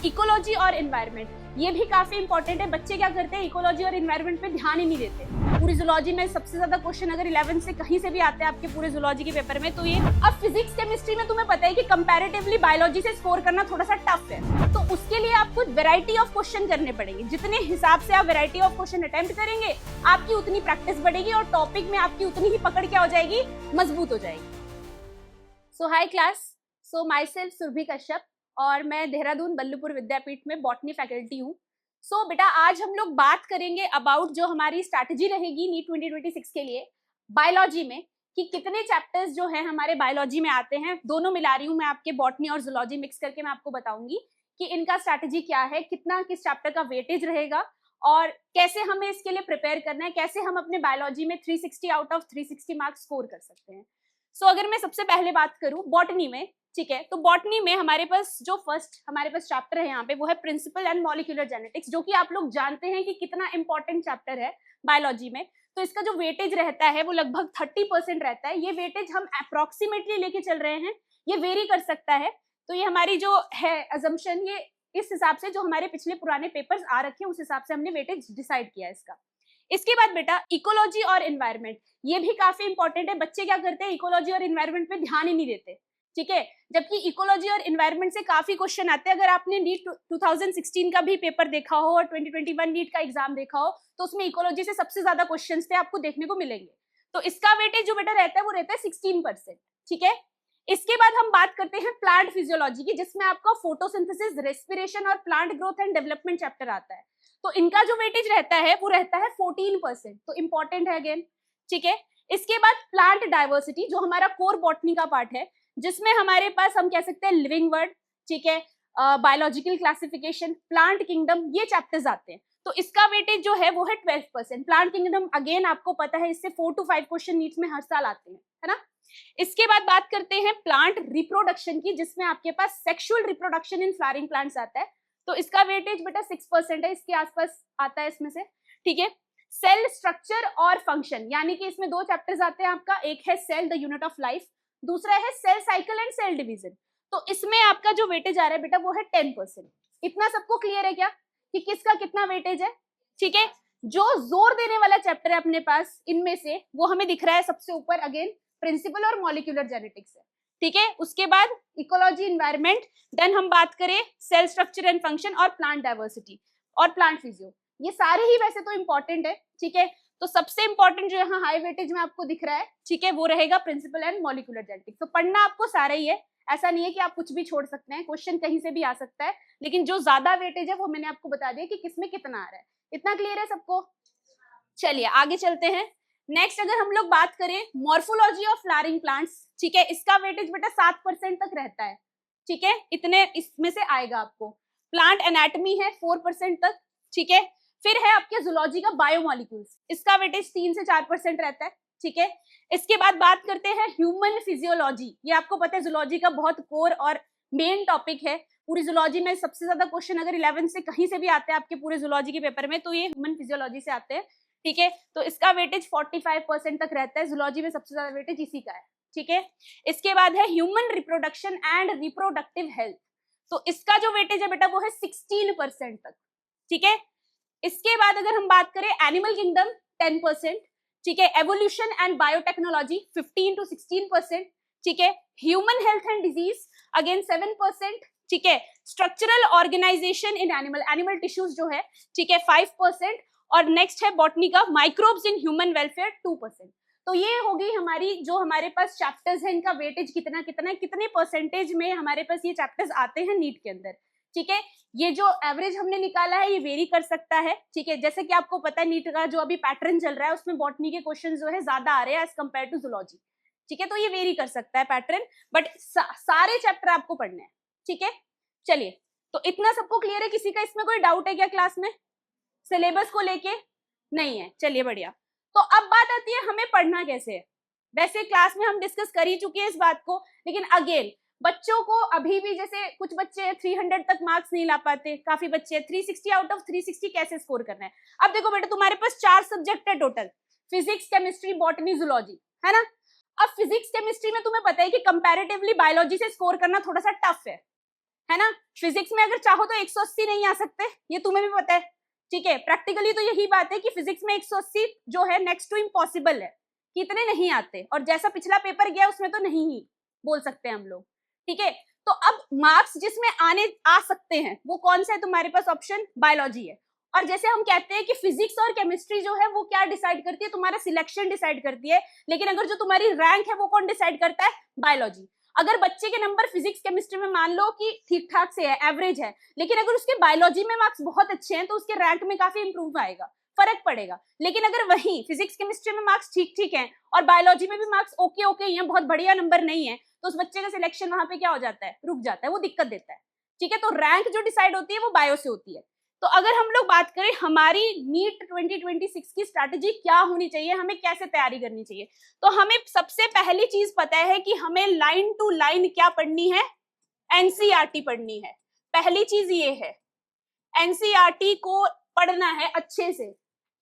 Ecology और environment ये भी काफी इंपॉर्टेंट है। बच्चे क्या करते हैं, इकोलॉजी और एनवायरनमेंट पे ध्यान ही नहीं देते। पूरी जूलॉजी में सबसे ज्यादा क्वेश्चन अगर 11 से कहीं से भी आते हैं आपके पूरे जूलॉजी के पेपर में तो ये। अब फिजिक्स केमिस्ट्री में तुम्हें पता है कि कंपैरेटिवली बायोलॉजी से स्कोर करना थोड़ा सा टफ है, तो उसके लिए आपको वैरायटी ऑफ क्वेश्चन करने पड़ेंगे। जितने हिसाब से आप वैरायटी ऑफ क्वेश्चन अटेम्प्ट करेंगे आपकी उतनी प्रैक्टिस बढ़ेगी और टॉपिक में आपकी उतनी ही पकड़ क्या हो जाएगी, मजबूत हो जाएगी। So high class, so myself Surabhi Kashyap और मैं देहरादून बल्लभपुर विद्यापीठ में बॉटनी फैकल्टी हूँ। सो बेटा आज हम लोग बात करेंगे अबाउट जो हमारी स्ट्रैटेजी रहेगी नीट 2026 के लिए बायोलॉजी में, कि कितने चैप्टर्स जो है हमारे बायोलॉजी में आते हैं। दोनों मिला रही हूँ मैं, आपके बॉटनी और जूलॉजी मिक्स करके मैं आपको बताऊंगी कि इनका स्ट्रैटेजी क्या है, कितना किस चैप्टर का वेटेज रहेगा और कैसे हमें इसके लिए प्रिपेयर करना है, कैसे हम अपने बायोलॉजी में 360 आउट ऑफ 360 मार्क्स स्कोर कर सकते हैं। सो अगर मैं सबसे पहले बात करूं बॉटनी में, ठीक है, तो बॉटनी में हमारे पास जो फर्स्ट हमारे पास चैप्टर है यहाँ पे वो है प्रिंसिपल एंड मॉलिक्यूलर जेनेटिक्स, जो कि आप लोग जानते हैं कि कितना इंपॉर्टेंट चैप्टर है बायोलॉजी में। तो इसका जो वेटेज रहता है वो लगभग 30% रहता है। ये वेटेज हम अप्रोक्सीमेटली लेके चल रहे हैं, ये वेरी कर सकता है। तो ये हमारी जो है अजम्पशन, ये इस हिसाब से जो हमारे पिछले पुराने पेपर्स आ रखे हैं उस हिसाब से हमने वेटेज डिसाइड किया इसका। इसके बाद बेटा इकोलॉजी और एनवायरनमेंट ये भी काफी इंपॉर्टेंट है। बच्चे क्या करते हैं, इकोलॉजी और एनवायरनमेंट पे ध्यान ही नहीं देते, ठीक है, जबकि इकोलॉजी और एनवायरनमेंट से काफी क्वेश्चन आते हैं। अगर आपने नीट 2016 का भी पेपर देखा हो और 2021 नीट का एग्जाम देखा हो तो उसमें इकोलॉजी से सबसे ज्यादा क्वेश्चंस थे आपको देखने को मिलेंगे। तो इसका वेटेज जो बेटा रहता है वो रहता है 16%, ठीक है। इसके बाद हम बात करते हैं प्लांट फिजियोलॉजी की, जिसमें आपका फोटोसिंथेसिस, रेस्पिरेशन और plant growth and development chapter आता है। तो इनका जो वेटेज रहता है वो रहता है 14%, तो इंपॉर्टेंट है अगेन, ठीक है। इसके बाद प्लांट डाइवर्सिटी जो हमारा कोर बॉटनी का पार्ट है, जिसमें हमारे पास हम कह सकते हैं लिविंग वर्ड, ठीक है, बायोलॉजिकल क्लासिफिकेशन, प्लांट किंगडम, ये चैप्टर्स आते हैं। तो इसका वेटेज जो है वो है 12%। प्लांट किंगडम अगेन आपको पता है इससे 4 to 5 क्वेश्चन नीट में हर साल आते हैं, है ना। इसके बाद बात करते हैं प्लांट रिप्रोडक्शन की, जिसमें आपके पास sexual reproduction in flowering plants आता है। तो इसका वेटेज बेटा 6% है, इसके आसपास आता है इसमें से, ठीक है। सेल स्ट्रक्चर और फंक्शन, यानी कि इसमें 2 चैप्टर्स आते हैं आपका, एक है cell the unit of life, दूसरा है cell cycle and cell division. तो इसमें आपका जो वेटेज आ रहा है बेटा वो है 10%। इतना सबको क्लियर है क्या कि किसका कितना वेटेज है, ठीक है। जो जोर देने वाला चैप्टर है अपने पास इनमें से वो हमें दिख रहा है सबसे ऊपर, अगेन प्रिंसिपल और मॉलिक्यूलर जेनेटिक्स है, ठीक है। उसके बाद इकोलॉजी एनवायरनमेंट, देन हम बात करें सेल स्ट्रक्चर एंड फंक्शन और प्लांट डाइवर्सिटी और प्लांट फिजियो। ये सारे ही वैसे तो इंपॉर्टेंट है, ठीक है। तो सबसे इंपॉर्टेंट जो यहाँ हाई वेटेज में आपको दिख रहा है, ठीक है, वो रहेगा प्रिंसिपल एंड मॉलिक्यूलर जेनेटिक्स। तो पढ़ना आपको सारा ही है, ऐसा नहीं है कि आप कुछ भी छोड़ सकते हैं, क्वेश्चन कहीं से भी आ सकता है, लेकिन जो ज्यादा वेटेज है वो मैंने आपको बता दिया कि किसमें कितना आ रहा है। इतना क्लियर है सबको? चलिए आगे चलते हैं। नेक्स्ट अगर हम लोग बात करें मॉर्फोलॉजी ऑफ फ्लावरिंग प्लांट्स, ठीक है, इसका वेटेज बेटा 7% तक रहता है, ठीक है, इतने इसमें से आएगा आपको। प्लांट एनाटॉमी है 4% तक, ठीक है। फिर है आपके जूलॉजी का बायोमॉलिक्यूल्स, इसका वेटेज 3 से 4% रहता है, ठीक है। इसके बाद बात करते हैं ह्यूमन फिजियोलॉजी, ये आपको पता है जूलॉजी का बहुत कोर और मेन टॉपिक है। पूरी जूलॉजी में सबसे ज्यादा क्वेश्चन अगर 11 से कहीं से भी आते हैं आपके पूरे जूलॉजी के पेपर में तो ये ह्यूमन फिजियोलॉजी से आते हैं, ठीक है। तो इसका वेटेज 45% तक रहता है, जूलॉजी में सबसे ज्यादा वेटेज इसी का है, ठीक है। इसके बाद है human reproduction and reproductive health, तो इसका जो वेटेज है बेटा वो है 16% तक, ठीक है। इसके बाद अगर हम बात करें एनिमल किंगडम 10%, ठीक है। एवोल्यूशन एंड बायोटेक्नोलॉजी 15 to 16%, ठीक है। Human health and disease again 7%, ठीक है। Structural organisation in animal tissues जो है, ठीक है, 5%। और नेक्स्ट है बॉटनी का माइक्रोब्स इन ह्यूमन वेलफेयर 2%। तो ये हो गई हमारी जो हमारे पास चैप्टर्स है, इनका वेटेज कितना कितना है, कितने परसेंटेज में हमारे पास ये चैप्टर्स आते हैं नीट के अंदर, ठीक है। ये जो एवरेज हमने निकाला है ये वेरी कर सकता है, ठीक है। जैसे कि आपको पता है नीट का जो अभी पैटर्न चल रहा है उसमें बॉटनी के क्वेश्चन जो है ज्यादा आ रहे हैं एज कम्पेयर टू जूलॉजी, ठीक है। तो ये वेरी कर सकता है पैटर्न, बट सारे चैप्टर आपको पढ़ने हैं, ठीक है। चलिए तो इतना सबको क्लियर है? किसी का इसमें कोई डाउट है क्या क्लास में सिलेबस को लेके? नहीं है, चलिए बढ़िया। तो अब बात आती है हमें पढ़ना कैसे है। वैसे क्लास में हम डिस्कस कर ही चुके हैं इस बात को, लेकिन अगेन बच्चों को अभी भी, जैसे कुछ बच्चे 300 तक मार्क्स नहीं ला पाते, काफी बच्चे 360 आउट ऑफ 360 कैसे स्कोर करना है। अब देखो बेटा तुम्हारे पास 4 सब्जेक्ट है total, physics, chemistry, botany, zoology, है ना। अब फिजिक्स केमिस्ट्री में तुम्हें पता है कि कंपैरेटिवली बायोलॉजी से स्कोर करना थोड़ा सा टफ है है ना। फिजिक्स में अगर चाहो तो 180 नहीं आ सकते, ये तुम्हें भी पता है, ठीक है। प्रैक्टिकली तो यही बात है कि फिजिक्स में 180 जो है नेक्स्ट टू इम्पॉसिबल है, कि इतने नहीं आते, और जैसा पिछला पेपर गया उसमें तो नहीं ही बोल सकते हम लोग, ठीक है। तो अब मार्क्स जिसमें आ सकते हैं वो कौन सा है तुम्हारे पास ऑप्शन, बायोलॉजी है। और जैसे हम कहते हैं कि फिजिक्स और केमिस्ट्री जो है वो क्या डिसाइड करती है, तुम्हारा सिलेक्शन डिसाइड करती है, लेकिन अगर जो तुम्हारी रैंक है वो कौन डिसाइड करता है, बायोलॉजी। अगर बच्चे के नंबर फिजिक्स केमिस्ट्री में मान लो कि ठीक ठाक से है, एवरेज है, लेकिन अगर उसके बायोलॉजी में मार्क्स बहुत अच्छे हैं तो उसके रैंक में काफी इंप्रूव आएगा, फर्क पड़ेगा। लेकिन अगर वही फिजिक्स केमिस्ट्री में मार्क्स ठीक ठीक हैं और बायोलॉजी में भी मार्क्स ओके ओके ही हैं, बहुत बढ़िया नंबर नहीं है, तो उस बच्चे का सिलेक्शन वहां पे क्या हो जाता है, रुक जाता है, वो दिक्कत देता है, ठीक है। तो रैंक जो डिसाइड होती है वो बायो से होती है। तो अगर हम लोग बात करें हमारी नीट 2026 की स्ट्रैटेजी क्या होनी चाहिए, हमें कैसे तैयारी करनी चाहिए, तो हमें सबसे पहली चीज पता है कि हमें लाइन टू लाइन क्या पढ़नी है, एनसीईआरटी पढ़नी है। पहली चीज ये है, एनसीईआरटी को पढ़ना है, अच्छे से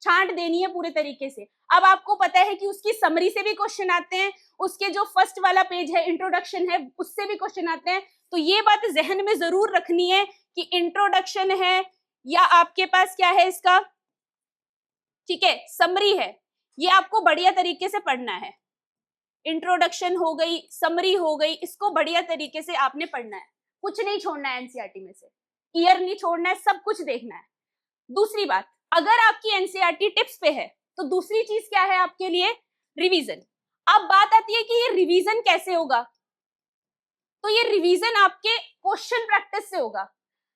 छांट देनी है पूरे तरीके से। अब आपको पता है कि उसकी समरी से भी क्वेश्चन आते हैं, उसके जो फर्स्ट वाला पेज है इंट्रोडक्शन है उससे भी क्वेश्चन आते हैं। तो ये बात जहन में जरूर रखनी है कि इंट्रोडक्शन है या आपके पास क्या है इसका, ठीक है, समरी है, ये आपको बढ़िया तरीके से पढ़ना है। इंट्रोडक्शन हो गई, समरी हो गई, इसको बढ़िया तरीके से आपने पढ़ना है, कुछ नहीं छोड़ना है एनसीईआरटी में से, ईयर नहीं छोड़ना है, सब कुछ देखना है। दूसरी बात, अगर आपकी एनसीईआरटी टिप्स पे है तो दूसरी चीज क्या है आपके लिए, रिवीजन। अब बात आती है कि ये रिवीजन कैसे होगा, तो ये रिवीजन आपके क्वेश्चन प्रैक्टिस से होगा।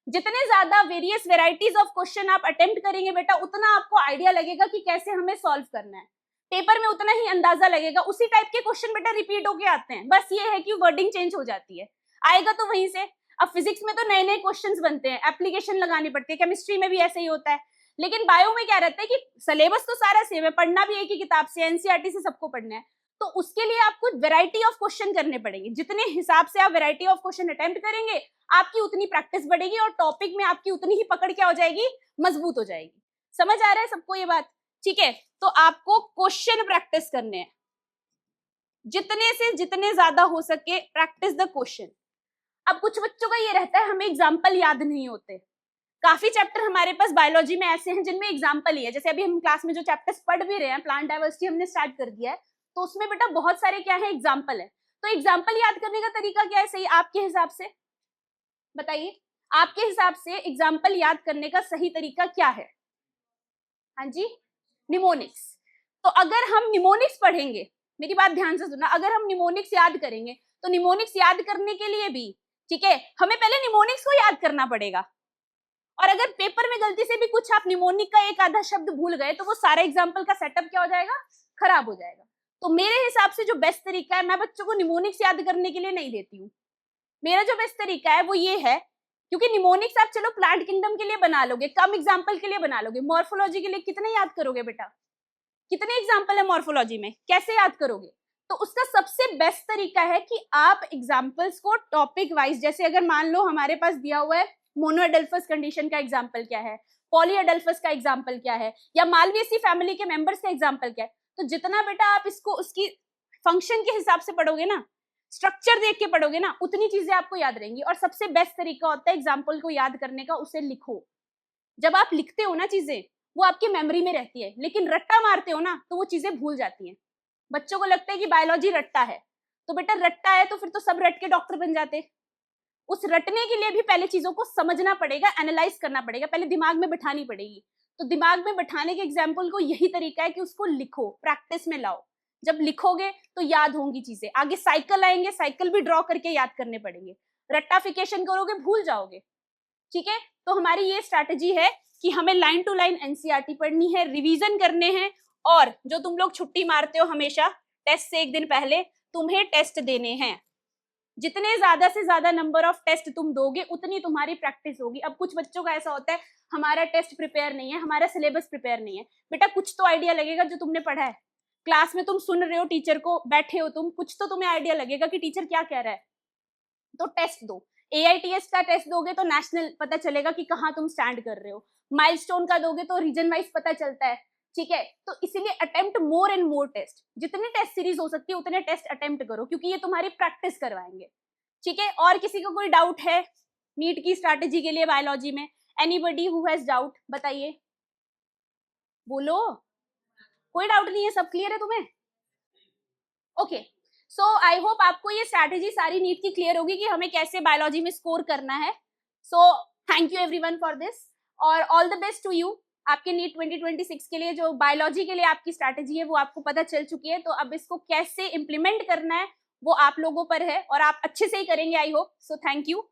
जितने ज्यादा वेरियस वेराइटीज ऑफ क्वेश्चन आप अटेम्प्ट करेंगे बेटा, उतना आपको आइडिया लगेगा कि कैसे हमें सॉल्व करना है, पेपर में उतना ही अंदाजा लगेगा। उसी टाइप के क्वेश्चन बेटा रिपीट होके आते हैं, बस ये है कि वर्डिंग चेंज हो जाती है, आएगा तो वहीं से। अब फिजिक्स में तो नए नए क्वेश्चंस बनते हैं, एप्लीकेशन लगानी पड़ती है, केमिस्ट्री में भी ऐसे ही होता है, लेकिन बायो में क्या रहता है कि सिलेबस तो सारा सेम है, पढ़ना भी एक ही किताब से, एनसीईआरटी से सबको पढ़ना है। तो उसके लिए आपको वैरायटी ऑफ क्वेश्चन करने पड़ेंगे, जितने हिसाब से आप वैरायटी ऑफ क्वेश्चन अटेम्प्ट करेंगे आपकी उतनी प्रैक्टिस बढ़ेगी और टॉपिक में आपकी उतनी ही पकड़ क्या हो जाएगी, मजबूत हो जाएगी। समझ आ रहा है सबको ये बात, ठीक है। तो आपको क्वेश्चन प्रैक्टिस करने हैं, जितने से जितने ज्यादा हो सके प्रैक्टिस द क्वेश्चन। अब कुछ बच्चों का ये रहता है हमें एग्जाम्पल याद नहीं होते, काफी चैप्टर हमारे पास बायोलॉजी में ऐसे हैं जिनमें एग्जाम्पल ही है, जैसे अभी हम क्लास में जो चैप्टर्स पढ़ भी रहे हैं, प्लांट डाइवर्सिटी हमने स्टार्ट कर दिया है, तो उसमें बेटा बहुत सारे क्या है, एग्जाम्पल है। तो एग्जाम्पल याद करने का तरीका क्या है सही आपके हिसाब से, बताइए आपके हिसाब से एग्जाम्पल याद करने का सही तरीका क्या है। हाँ जी, निमोनिक्स। तो अगर हम निमोनिक्स पढ़ेंगे, मेरी बात ध्यान से सुनना, अगर हम निमोनिक्स याद करेंगे तो निमोनिक्स याद करने के लिए भी, ठीक है, हमें पहले निमोनिक्स को याद करना पड़ेगा। और अगर पेपर में गलती से भी कुछ आप निमोनिक का एक आधा शब्द भूल गए तो वो सारा एग्जाम्पल का सेटअप क्या हो जाएगा, खराब हो जाएगा। तो मेरे हिसाब से जो बेस्ट तरीका है, मैं बच्चों को निमोनिक्स याद करने के लिए नहीं देती हूँ, मेरा जो बेस्ट तरीका है वो ये है, क्योंकि निमोनिक्स आप चलो प्लांट किंगडम के लिए बना लोगे, कम एग्जाम्पल के लिए बना लोगे, मॉर्फोलॉजी के लिए कितने याद करोगे बेटा, कितने एग्जाम्पल है मॉर्फोलॉजी में, कैसे याद करोगे। तो उसका सबसे बेस्ट तरीका है कि आप एग्जाम्पल्स को टॉपिक वाइज, जैसे अगर मान लो हमारे पास दिया हुआ है मोनोएडल्फस कंडीशन का एग्जाम्पल क्या है, पॉलीएडल्फस का एग्जाम्पल क्या है, या मालवेसी फैमिली के मेंबर्स का एग्जाम्पल क्या है, तो जितना बेटा आप इसको उसकी फंक्शन के हिसाब से पढ़ोगे ना, स्ट्रक्चर देख के पढ़ोगे ना, उतनी चीजें आपको याद रहेंगी। और सबसे बेस्ट तरीका होता है एग्जाम्पल को याद करने का, उसे लिखो। जब आप लिखते हो ना चीजें, वो आपकी मेमोरी में रहती है, लेकिन रट्टा मारते हो ना तो वो चीजें भूल जाती हैं। बच्चों को लगता है कि बायोलॉजी रट्टा है, तो बेटा रट्टा है तो फिर तो सब रट के डॉक्टर बन जाते। उस रटने के लिए भी पहले चीजों को समझना पड़ेगा, एनालाइज करना पड़ेगा, पहले दिमाग में बिठानी पड़ेगी। तो दिमाग में बिठाने के एग्जाम्पल को यही तरीका है कि उसको लिखो, प्रैक्टिस में लाओ। जब लिखोगे तो याद होंगी चीजें, आगे साइकिल आएंगे, साइकिल भी ड्रॉ करके याद करने पड़ेंगे, रट्टाफिकेशन करोगे भूल जाओगे, ठीक है। तो हमारी ये स्ट्रैटेजी है कि हमें लाइन टू लाइन एनसीईआरटी पढ़नी है, रिवीजन करने हैं, और जो तुम लोग छुट्टी मारते हो हमेशा टेस्ट से एक दिन पहले, तुम्हें टेस्ट देने हैं। जितने ज्यादा से ज्यादा नंबर ऑफ टेस्ट तुम दोगे उतनी तुम्हारी प्रैक्टिस होगी। अब कुछ बच्चों का ऐसा होता है हमारा टेस्ट प्रिपेयर नहीं है, हमारा सिलेबस प्रिपेयर नहीं है, बेटा कुछ तो आइडिया लगेगा जो तुमने पढ़ा है, क्लास में तुम सुन रहे हो, टीचर को बैठे हो तुम, कुछ तो तुम्हें आइडिया लगेगा कि टीचर क्या कह रहा है, तो टेस्ट दो। AITS का टेस्ट दोगे तो नेशनल पता चलेगा कि कहाँ तुम स्टैंड कर रहे हो, माइलस्टोन का दोगे तो रीजन वाइज पता चलता है, ठीक है। तो इसीलिए attempt more and more test, जितने टेस्ट सीरीज हो सकती है उतने टेस्ट अटेम्प्ट करो, क्योंकि ये तुम्हारी प्रैक्टिस करवाएंगे, ठीक है। और किसी को कोई डाउट है, नीट की स्ट्रैटेजी के लिए बायोलॉजी में? एनीबडी हु हैज डाउट, बताइए, बोलो। कोई डाउट नहीं है, सब क्लियर है तुम्हें? ओके, सो आई होप आपको ये स्ट्रैटेजी सारी नीट की क्लियर होगी कि हमें कैसे बायोलॉजी में स्कोर करना है। So thank you everyone for this, और all the best to you. आपके नीट 2026 के लिए जो बायोलॉजी के लिए आपकी स्ट्रैटेजी है वो आपको पता चल चुकी है, तो अब इसको कैसे इंप्लीमेंट करना है वो आप लोगों पर है, और आप अच्छे से ही करेंगे I hope. So thank you.